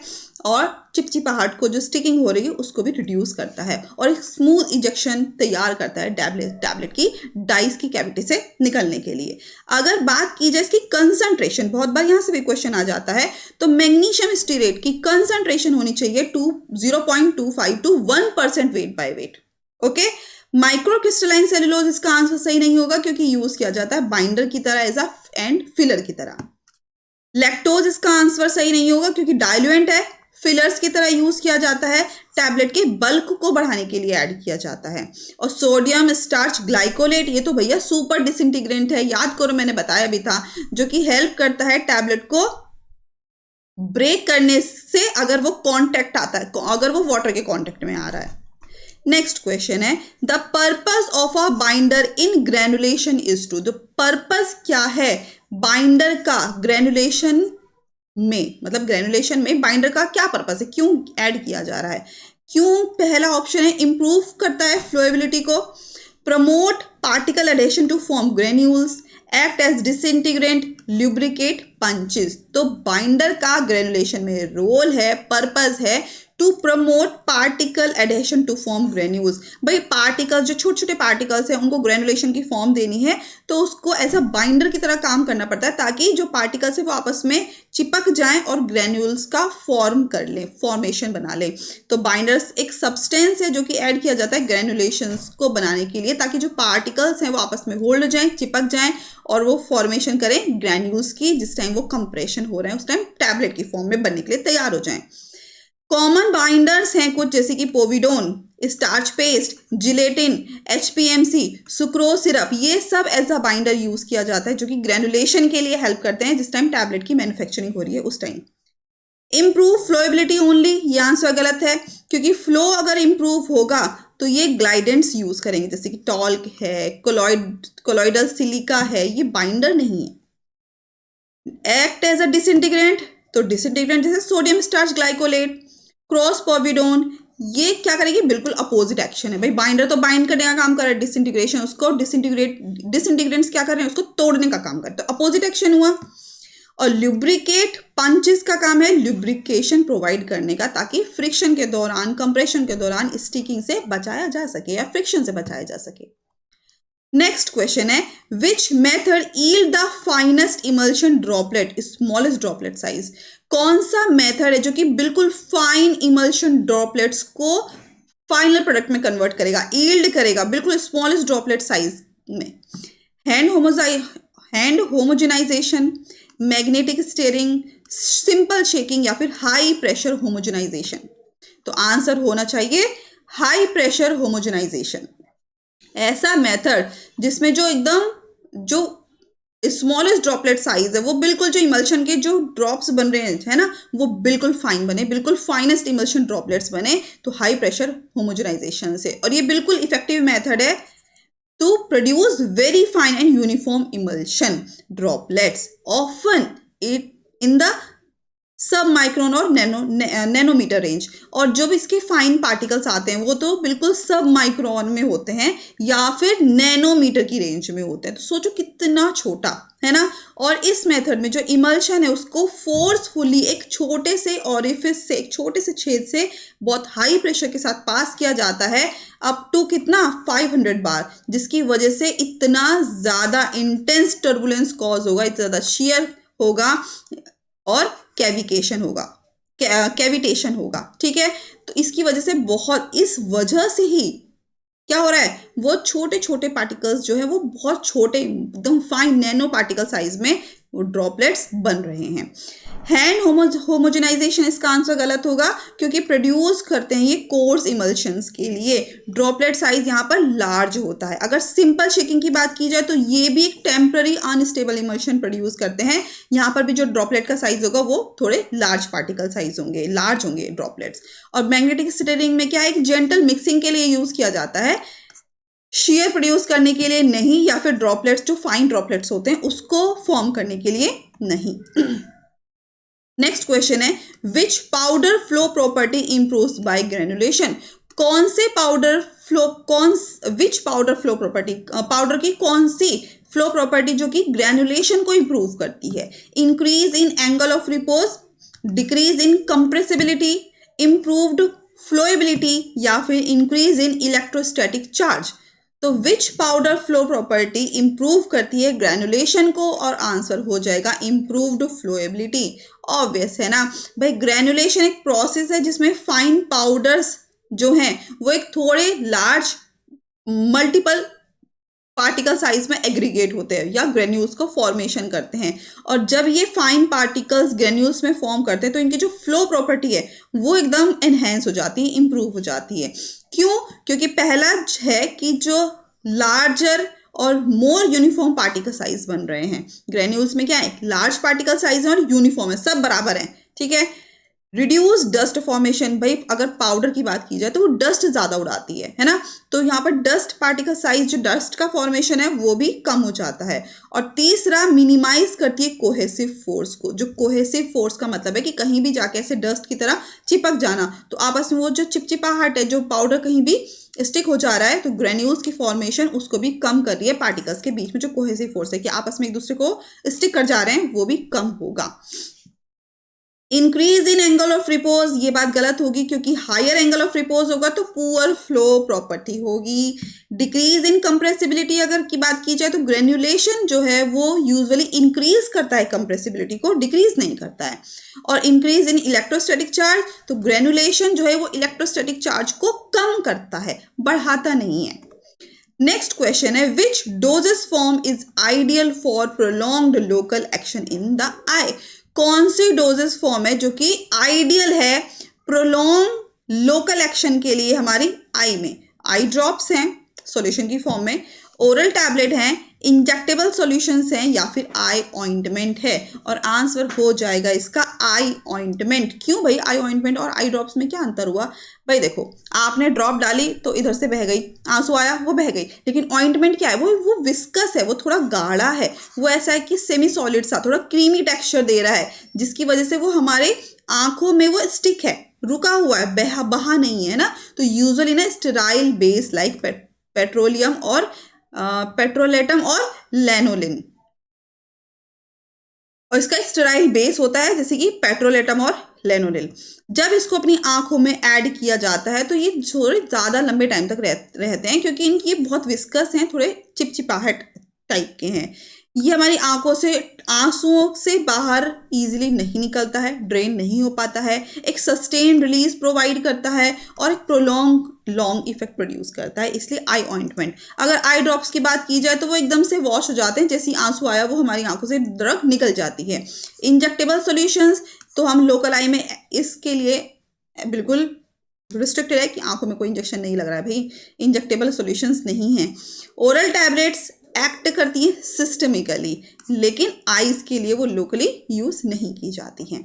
[SPEAKER 1] और चिपचिपाहट को जो स्टिकिंग हो रही है उसको भी रिड्यूस करता है और एक स्मूथ इजेक्शन तैयार करता है टैबलेट की डाइस की कैविटी से निकलने के लिए। अगर बात की जाए इसकी कंसंट्रेशन, बहुत बार यहां से भी क्वेश्चन आ जाता है, तो मैग्नीशियम स्टीरेट की कंसंट्रेशन होनी चाहिए 0.25 to 1% weight by weight. Okay, microcrystalline cellulose इसका आंसर सही नहीं होगा क्योंकि यूज किया जाता है बाइंडर की तरह एज अ एंड फिलर की तरह। लैक्टोज इसका आंसर सही नहीं होगा क्योंकि डाइल्यूएंट है, फिलर्स की तरह यूज किया जाता है, टैबलेट के बल्क को बढ़ाने के लिए ऐड किया जाता है। और सोडियम स्टार्च ग्लाइकोलेट, ये तो भैया सुपर डिसइंटीग्रेंट है, याद करो मैंने बताया भी था, जो कि हेल्प करता है टैबलेट को ब्रेक करने से अगर वो कांटेक्ट आता है, अगर वो वाटर के कांटेक्ट में आ रहा है। नेक्स्ट क्वेश्चन है, the purpose of a binder in granulation is to. The purpose क्या है बाइंडर का ग्रेनुलेशन में, मतलब ग्रेनुलेशन में बाइंडर का क्या पर्पस है, क्यों ऐड किया जा रहा है? क्यों? पहला ऑप्शन है इंप्रूव करता है फ्लोएबिलिटी को, promote particle adhesion to form granules, act as disintegrant, lubricate punches. तो बाइंडर का ग्रेनुलेशन में रोल है, पर्पस है to promote particle adhesion to form granules. भाई पार्टिकल्स, जो छोटे छोटे पार्टिकल्स हैं उनको ग्रेनुलेशन की फॉर्म देनी है तो उसको ऐसा बाइंडर की तरह काम करना पड़ता है ताकि जो पार्टिकल्स है वो आपस में चिपक जाएं और ग्रेन्यूल्स का फॉर्म कर ले, फॉर्मेशन बना ले। तो बाइंडर्स एक सब्सटेंस है जो कि ऐड किया जाता है ग्रेनुलेशंस को बनाने के लिए ताकि जो पार्टिकल्स हैं वो आपस में होल्ड हो जाएं, चिपक जाएं और वो फॉर्मेशन करें ग्रेन्यूल्स की, जिस टाइम वो कंप्रेशन हो रहे हैं उस टाइम टैबलेट की फॉर्म में बनने के लिए तैयार हो जाएं। कॉमन बाइंडर्स हैं कुछ, जैसे कि povidone, starch paste, gelatin, HPMC, sucrose syrup, ये सब एज अ बाइंडर यूज किया जाता है जो कि ग्रेनुलेशन के लिए हेल्प करते हैं जिस टाइम टैबलेट की मैन्युफैक्चरिंग हो रही है उस टाइम। इंप्रूव फ्लोएबिलिटी ओनली, ये आंसर गलत है क्योंकि फ्लो अगर इंप्रूव होगा तो ये ग्लाइडेंट्स यूज करेंगे, जैसे कि टॉल्क है, कोलॉइडल सिलिका है, ये बाइंडर नहीं है। एक्ट एज अ डिसइंटीग्रेंट, तो डिसइंटीग्रेंट जैसे sodium starch glycolate, cross povidone, ये क्या करेगी? बिल्कुल अपोजिट एक्शन है भाई, बाइंडर तो बाइंड करने का काम कर रहा है, डिसइंटीग्रेशन उसको डिसइंटीग्रेंट्स क्या कर रहे हैं? उसको तोड़ने का काम करते हैं, अपोजिट एक्शन हुआ। और ल्यूब्रिकेट पंचेस का काम है ल्यूब्रिकेशन प्रोवाइड करने का ताकि फ्रिक्शन के दौरान, कंप्रेशन के दौरान स्टिकिंग से बचाया जा सके या फ्रिक्शन से बचाया जा सके। नेक्स्ट क्वेश्चन है, which method yield the finest emulsion droplet, smallest droplet size? कौन सा मेथड है जो कि बिल्कुल फाइन इमल्शन ड्रॉपलेट्स को फाइनल प्रोडक्ट में कन्वर्ट करेगा, यील्ड करेगा बिल्कुल स्मॉलेस्ट ड्रॉपलेट साइज में? Hand homogenization, magnetic stirring, simple shaking या फिर हाई प्रेशर होमोजेनाइजेशन? तो आंसर होना चाहिए हाई प्रेशर होमोजेनाइजेशन। ऐसा मेथड जिसमें जो एकदम जो स्मॉलेस्ट ड्रॉपलेट साइज है वो बिल्कुल, जो इमल्शन के जो ड्रॉप्स बन रहे हैं है ना, वो बिल्कुल फाइन बने, बिल्कुल फाइनेस्ट इमल्शन ड्रॉपलेट्स बने, तो हाई प्रेशर होमोजेनाइजेशन से। और ये बिल्कुल इफेक्टिव मेथड है to produce very fine and uniform emulsion droplets often it in the sub micron और नैनोमीटर रेंज। और जो भी इसके फाइन पार्टिकल्स आते हैं वो तो बिल्कुल सब माइक्रोन में होते हैं या फिर नैनोमीटर की रेंज में होते हैं, तो सोचो कितना छोटा है ना। और इस मेथड में जो इमल्शन है उसको फोर्सफुली एक छोटे से ऑरिफिस से, एक छोटे से छेद से बहुत हाई प्रेशर के साथ पास किया जाता है अप टू कितना 500 बार, जिसकी वजह से इतना ज़्यादा इंटेंस टर्बुलेंस कॉज होगा, इतना ज़्यादा शियर होगा और कैविकेशन होगा। कैविटेशन होगा, ठीक है। तो इसकी वजह से इस वजह से ही क्या हो रहा है, वो छोटे छोटे पार्टिकल्स जो है वो बहुत छोटे एकदम फाइन नैनो पार्टिकल साइज में वो ड्रॉपलेट्स बन रहे हैं। हैंड होमोजेनाइजेशन इसका आंसर गलत होगा, क्योंकि प्रोड्यूस करते हैं ये कोर्स इमल्शंस के लिए ड्रॉपलेट साइज यहाँ पर लार्ज होता है। अगर सिंपल शेकिंग की बात की जाए तो ये भी एक टेम्पररी अनस्टेबल इमल्शन प्रोड्यूस करते हैं। यहाँ पर भी जो ड्रॉपलेट का साइज होगा वो थोड़े लार्ज पार्टिकल साइज होंगे, लार्ज होंगे ड्रॉपलेट्स। और मैग्नेटिक स्टीयरिंग में क्या है, एक जेंटल मिक्सिंग के लिए यूज किया जाता है, शेयर प्रोड्यूस करने के लिए नहीं, या फिर ड्रॉपलेट्स जो फाइन ड्रॉपलेट्स होते हैं उसको फॉर्म करने के लिए नहीं। नेक्स्ट क्वेश्चन है, which powder flow property improves by granulation. कौन से powder flow which powder flow property, powder की कौन सी फ्लो प्रॉपर्टी जो कि ग्रेनुलेशन को इंप्रूव करती है। Increase in angle of repose, decrease in compressibility, improved flowability, या फिर इंक्रीज इन इलेक्ट्रोस्टैटिक चार्ज। तो विच पाउडर फ्लो प्रॉपर्टी इंप्रूव करती है ग्रेनुलेशन को, और आंसर हो जाएगा इंप्रूव्ड फ्लोएबिलिटी। ऑब्वियस है ना भाई, ग्रेनुलेशन एक प्रोसेस है जिसमें फाइन पाउडर्स जो हैं वो एक थोड़े लार्ज मल्टीपल पार्टिकल साइज में एग्रीगेट होते हैं या ग्रेन्यूल्स को फॉर्मेशन करते हैं। और जब ये फाइन पार्टिकल्स ग्रेन्यूल्स में फॉर्म करते हैं तो इनकी जो फ्लो प्रॉपर्टी है वो एकदम एनहेंस हो जाती है, इंप्रूव हो जाती है। क्यों? क्योंकि पहला है कि जो लार्जर और मोर यूनिफॉर्म पार्टिकल साइज बन रहे हैं। ग्रेन्यूल्स में क्या है, लार्ज पार्टिकल साइज है और यूनिफॉर्म है, सब बराबर है, ठीक है। रिड्यूस डस्ट फॉर्मेशन, भाई अगर पाउडर की बात की जाए तो वो डस्ट ज्यादा उड़ाती है ना, तो यहाँ पर डस्ट पार्टिकल साइज, जो डस्ट का फॉर्मेशन है वो भी कम हो जाता है। और तीसरा, मिनिमाइज करती है कोहेसिव फोर्स को। जो कोहेसिव फोर्स का मतलब है कि कहीं भी जाके ऐसे डस्ट की तरह चिपक जाना, तो आपस में वो जो चिपचिपाहट है, जो पाउडर कहीं भी स्टिक हो जा रहा है, तो ग्रेन्यूल्स की फॉर्मेशन उसको भी कम कर रही है। पार्टिकल्स के बीच में जो कोहेसिव फोर्स है कि आपस में एक दूसरे को स्टिक कर जा रहे हैं, वो भी कम होगा। Increase in angle of repose, ये बात गलत होगी, क्योंकि हायर एंगल ऑफ रिपोज होगा तो पुअर फ्लो प्रॉपर्टी होगी। डिक्रीज इन कंप्रेसिबिलिटी अगर की बात की जाए तो ग्रेन्युलेशन जो है वो यूजुअली इंक्रीज करता है कंप्रेसिबिलिटी को, डिक्रीज नहीं करता है। और इंक्रीज इन इलेक्ट्रोस्टैटिक चार्ज, तो ग्रेन्युलेशन जो है वो इलेक्ट्रोस्टैटिक चार्ज को कम करता है, बढ़ाता नहीं है। नेक्स्ट क्वेश्चन है, which dosage form is ideal for prolonged local action in the eye. कौन सी डोजेस फॉर्म है जो कि आइडियल है प्रोलॉन्ग लोकल एक्शन के लिए हमारी आई में। आई ड्रॉप्स हैं सॉल्यूशन की फॉर्म में, ओरल टैबलेट हैं, इंजेक्टेबल सॉल्यूशंस हैं, या फिर आई ऑइंटमेंट है। और आंसर हो जाएगा इसका आई ऑइंटमेंट। क्यों भाई, आई ऑइंटमेंट और आई ड्रॉप्स में क्या अंतर हुआ? भाई देखो, आपने ड्रॉप डाली तो इधर से बह गई, आंसू आया वो बह गई, लेकिन ऑइंटमेंट क्या है, वो विस्कस है, वो थोड़ा गाढ़ा है, वो ऐसा है कि सेमी सॉलिड सा थोड़ा क्रीमी टेक्सचर दे रहा है, जिसकी वजह से वो हमारे आंखों में वो स्टिक है, रुका हुआ है, बहा नहीं है ना। तो यूजुअली ना स्टेराइल बेस लाइक पेट्रोलियम और पेट्रोलेटम और लैनोलिन, और इसका स्टेराइल बेस होता है जैसे कि पेट्रोलेटम और लैनोलिन। जब इसको अपनी आंखों में ऐड किया जाता है तो ये थोड़े ज़्यादा लंबे टाइम तक रहते हैं, क्योंकि इनकी बहुत विस्कस हैं, थोड़े चिपचिपाहट टाइप के हैं। ये हमारी आंखों से आंसुओं से बाहर इजीली नहीं निकलता है, ड्रेन नहीं हो पाता है, एक सस्टेन रिलीज प्रोवाइड करता है और एक लॉन्ग इफेक्ट प्रोड्यूस करता है, इसलिए आई ऑइंटमेंट। अगर आई ड्रॉप्स की बात की जाए तो वो एकदम से वॉश हो जाते हैं, जैसे ही आंसू आया वो हमारी आंखों से ड्रग निकल जाती है। इंजेक्टेबल सॉल्यूशंस, तो हम लोकल आई में इसके लिए बिल्कुल रिस्ट्रिक्टेड है कि आंखों में कोई इंजेक्शन नहीं लग रहा है भाई, इंजेक्टेबल सॉल्यूशंस नहीं है। ओरल टैबलेट्स एक्ट करती है सिस्टमिकली, लेकिन आईज के लिए वो लोकली यूज नहीं की जाती हैं।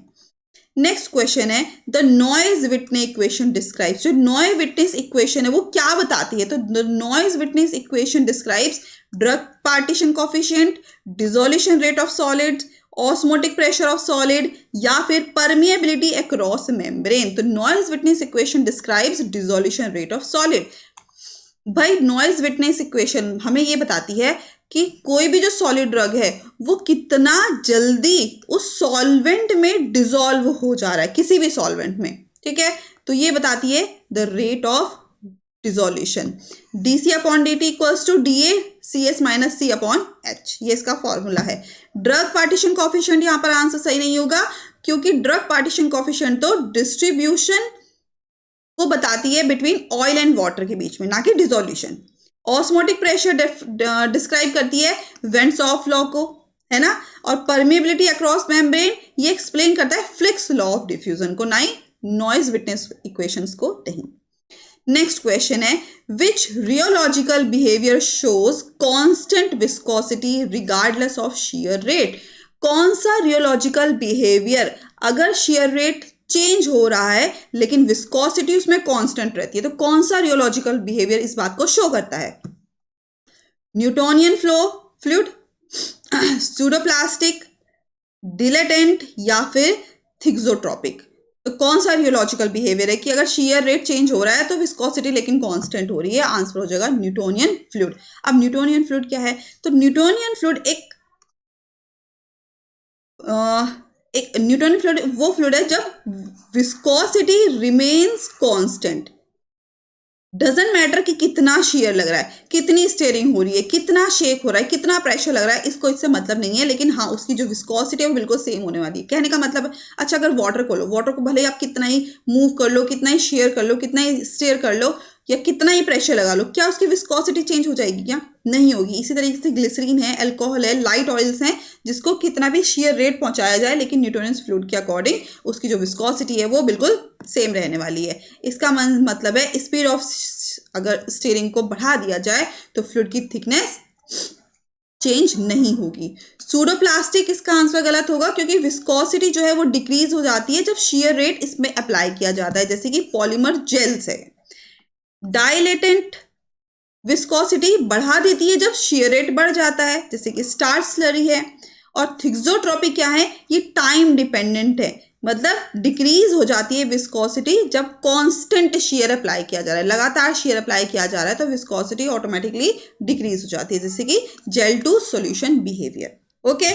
[SPEAKER 1] नेक्स्ट क्वेश्चन है, द नॉइज विटने इक्वेशन डिस्क्राइब्स। जो नॉइज विटनेस इक्वेशन है वो क्या बताती है? तो the noise witness equation describes drug partition coefficient, dissolution rate of solids, osmotic pressure of solid, या फिर परमिएबिलिटी अक्रॉस मेम्ब्रेन। तो noise witness equation describes dissolution rate of solid. भाई नॉइज विटनेस इक्वेशन हमें ये बताती है कि कोई भी जो सॉलिड ड्रग है वो कितना जल्दी उस सॉल्वेंट में डिसॉल्व हो जा रहा है, किसी भी सॉल्वेंट में, ठीक है। तो ये बताती है the rate of dissolution. DC upon dt equals to DA CS minus C upon H, ये इसका फॉर्मूला है। ड्रग पार्टीशन कोफिशिएंट, यहाँ पर आंसर सही नहीं होगा क्योंकि ड्रग पार्टीशन कोफिशिएंट तो डिस्ट्रीब्यूशन को बताती है बिटवीन ऑयल एंड वाटर के बीच में, ना कि डिसोल्यूशन। ऑस्मोटिक प्रेशर डिस्क्राइब करती है वेंट्स ऑफ लॉ को, है ना, और परमेबिलिटी अक्रॉस मेम्ब्रेन ये एक्सप्लेन करता है फ्लिक्स लॉ ऑफ डिफ्यूजन को, ना ही नॉइज विटनेस इक्वेशंस को नहीं। नेक्स्ट क्वेश्चन है which rheological behaviour shows constant viscosity regardless of shear rate. कौन सा रियोलॉजिकल बिहेवियर अगर shear रेट चेंज हो रहा है लेकिन विस्कोसिटी उसमें कांस्टेंट रहती है, तो कौन सा रियोलॉजिकल बिहेवियर इस बात को शो करता है? न्यूटोनियन फ्लूइड, सूडोप्लास्टिक, डिलेटेंट या फिर थिक्सोट्रोपिक। तो कौन सा रियोलॉजिकल बिहेवियर है कि अगर shear रेट चेंज हो रहा है तो विस्कोसिटी लेकिन कांस्टेंट हो रही है? आंसर हो जाएगा न्यूटोनियन फ्लूइड। अब न्यूटोनियन फ्लूइड क्या है? तो न्यूटोनियन फ्लूइड एक न्यूटोनियन फ्लूइड वो फ्लूइड है जब viscosity remains constant, doesn't matter कि कितना shear लग रहा है, कितनी स्टीयरिंग हो रही है, कितना शेक हो रहा है, कितना प्रेशर लग रहा है, इसको इससे मतलब नहीं है, लेकिन हाँ उसकी जो विस्कोसिटी है वो बिल्कुल सेम होने वाली है। कहने का मतलब, अच्छा अगर वाटर को लो, वाटर को भले ही आप कितना ही मूव कर लो, कितना ही शेयर कर लो, कितना ही स्टीयर कर लो या कितना ही प्रेशर लगा लो, क्या उसकी विस्कोसिटी चेंज हो जाएगी? क्या नहीं होगी। इसी तरीके से ग्लिसरीन है, अल्कोहल है, लाइट ऑयल्स हैं, जिसको कितना भी shear रेट पहुंचाया जाए लेकिन न्यूटोनियन फ्लूइड के अकॉर्डिंग उसकी जो विस्कोसिटी है वो बिल्कुल सेम रहने वाली है। इसका मतलब है स्पीड ऑफ अगर स्टीयरिंग को बढ़ा दिया जाए तो फ्लूइड की थिकनेस चेंज नहीं होगी। सूडोप्लास्टिक इसका आंसर गलत होगा क्योंकि विस्कोसिटी जो है वो डिक्रीज हो जाती है जब shear रेट इसमें अप्लाई किया जाता है, जैसे कि पॉलीमर जेल्स है। डाइलेटेंट विस्कोसिटी बढ़ा देती है जब shear रेट बढ़ जाता है, जैसे कि स्टार्च स्लरी है। और थिक्सोट्रोपिक क्या है? ये टाइम डिपेंडेंट है, मतलब डिक्रीज हो जाती है विस्कोसिटी जब कांस्टेंट shear अप्लाई किया जा रहा है, लगातार shear अप्लाई किया जा रहा है तो विस्कोसिटी ऑटोमेटिकली डिक्रीज हो जाती है, जैसे कि gel to solution behaviour. Okay,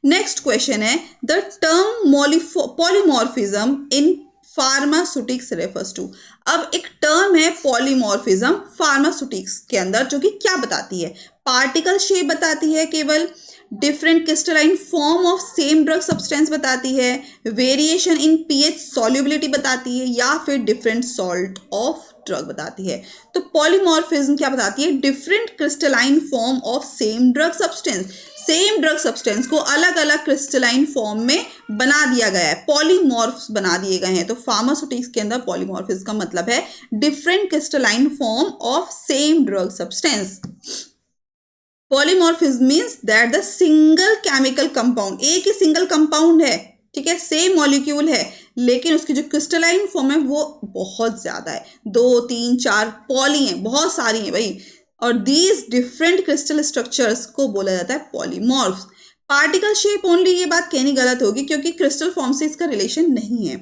[SPEAKER 1] next question है the term polymorphism in pharmaceutics refers to. अब एक टर्म है पॉलीमॉर्फिज्म फार्मास्यूटिक्स के अंदर जो कि क्या बताती है? पार्टिकल शेप बताती है केवल, different crystalline form of same drug substance बताती है, वेरिएशन इन पीएच सॉल्युबिलिटी बताती है, या फिर डिफरेंट सॉल्ट ऑफ ड्रग बताती है। तो पॉलीमॉर्फिज्म क्या बताती है? Different crystalline form of same drug substance, same drug substance को अलग अलग क्रिस्टलाइन फॉर्म में बना दिया गया है, पॉलीमॉर्फ्स बना दिए गए हैं। तो फार्मास्यूटिक्स के अंदर पॉलीमॉर्फिज्म का मतलब है different crystalline form of same drug substance. Polymorphism means that the single chemical compound, एक ही सिंगल कंपाउंड है, ठीक है, सेम मॉलिक्यूल है, लेकिन उसकी जो क्रिस्टलाइन फॉर्म है वो बहुत ज्यादा है, 2 3 4 पॉली हैं, बहुत सारी हैं भाई, और दीज डिफरेंट क्रिस्टल स्ट्रक्चर्स को बोला जाता है पॉलीमॉर्फ्स। पार्टिकल शेप ओनली ये बात कहनी गलत होगी क्योंकि क्रिस्टल फॉर्म से इसका रिलेशन नहीं है।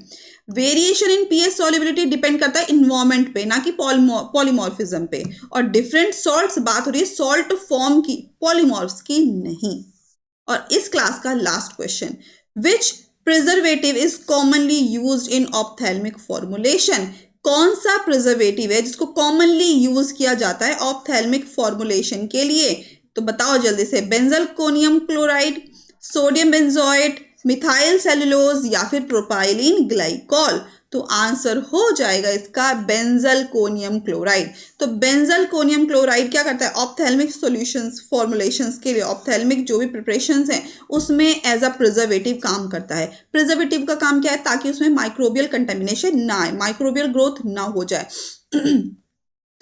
[SPEAKER 1] Variation in pH solubility depend करता है इन्वायरमेंट पे, ना कि पॉलीमॉर्फिज्म पे। और डिफरेंट सॉल्ट्स बात हो रही है सॉल्ट फॉर्म की, पॉलीमॉर्फ्स की नहीं। और इस क्लास का last question, which preservative is commonly used in ophthalmic formulation. कौन सा प्रिजर्वेटिव है जिसको कॉमनली यूज किया जाता है ऑप्थेल्मिक फॉर्मुलेशन के लिए? तो बताओ जल्दी से, benzalkonium chloride, sodium benzoate, methyl cellulose या फिर प्रोपाइलिन ग्लाइकॉल। तो आंसर हो जाएगा इसका बेंजलकोनियम क्लोराइड। तो बेंजलकोनियम क्लोराइड क्या करता है? ऑप्थेल्मिक सॉल्यूशंस फॉर्मुलेशंस के लिए, ऑप्थेल्मिक जो भी प्रिपरेशंस हैं उसमें एज अ प्रिजर्वेटिव काम करता है। प्रिजर्वेटिव का काम क्या है? ताकि उसमें माइक्रोबियल कंटेमिनेशन ना आए, माइक्रोबियल ग्रोथ ना हो जाए।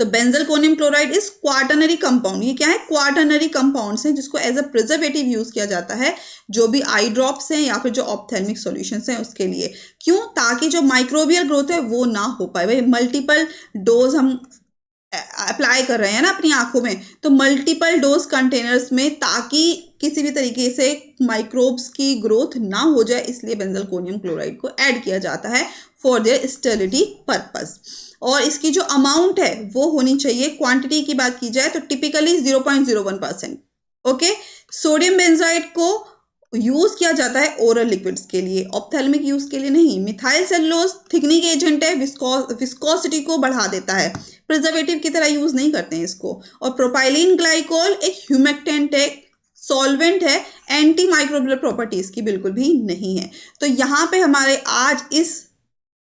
[SPEAKER 1] तो बेंजलकोनियम क्लोराइड इज क्वाटर्नरी कंपाउंड। ये क्या है? क्वाटर्नरी कंपाउंड्स हैं जिसको एज अ प्रिजर्वेटिव यूज किया जाता है, जो भी आई ड्रॉप्स हैं या फिर जो ऑप्थेल्मिक सॉल्यूशंस हैं उसके लिए। क्यों? ताकि जो माइक्रोबियल ग्रोथ है वो ना हो पाए। भाई मल्टीपल डोज हम अप्लाई कर रहे हैं ना अपनी आंखों में, तो मल्टीपल डोज कंटेनर्स में, ताकि किसी भी तरीके से माइक्रोब्स की ग्रोथ ना हो जाए, इसलिए बेंजलकोनियम क्लोराइड को ऐड किया जाता है फॉर देयर स्टेरिलिटी पर्पस। और इसकी जो अमाउंट है वो होनी चाहिए, क्वांटिटी की बात की जाए तो टिपिकली 0.01%। ओके, सोडियम बेंजाइड को यूज किया जाता है ओरल लिक्विड्स के लिए, ऑप्थेल्मिक यूज के लिए नहीं। मिथाइल सेलुलोज थिकनिंग एजेंट है, विस्कोसिटी को बढ़ा देता है। प्रिजर्वेटिव की तरह यूज नहीं करते हैं इसको। और प्रोपाइलीन ग्लाइकोल एक ह्यूमेक्टेंट है, सॉल्वेंट है, एंटी माइक्रोबियल प्रॉपर्टीज की बिल्कुल भी नहीं है। तो यहाँ पे हमारे आज इस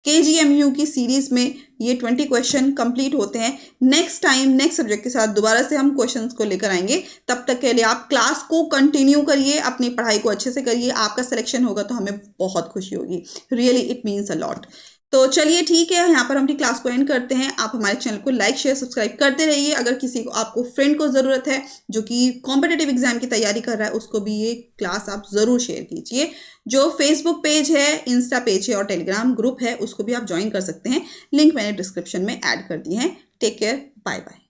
[SPEAKER 1] KGMU की सीरीज में ये 20 क्वेश्चन कंप्लीट होते हैं। नेक्स्ट टाइम नेक्स्ट सब्जेक्ट के साथ दोबारा से हम क्वेश्चंस को लेकर आएंगे। तब तक के लिए आप क्लास को कंटिन्यू करिए, अपनी पढ़ाई को अच्छे से करिए। आपका सिलेक्शन होगा तो हमें बहुत खुशी होगी, really it means a lot. तो चलिए ठीक है, यहाँ पर हम अपनी क्लास को एंड करते हैं। आप हमारे चैनल को लाइक शेयर सब्सक्राइब करते रहिए। अगर किसी को आपको फ्रेंड को ज़रूरत है जो कि कॉम्पिटिटिव एग्जाम की तैयारी कर रहा है, उसको भी ये क्लास आप ज़रूर शेयर कीजिए। जो फेसबुक पेज है, इंस्टा पेज है और टेलीग्राम ग्रुप है, उसको भी आप ज्वाइन कर सकते हैं। लिंक मैंने डिस्क्रिप्शन में ऐड कर दिए हैं। Take care, bye bye.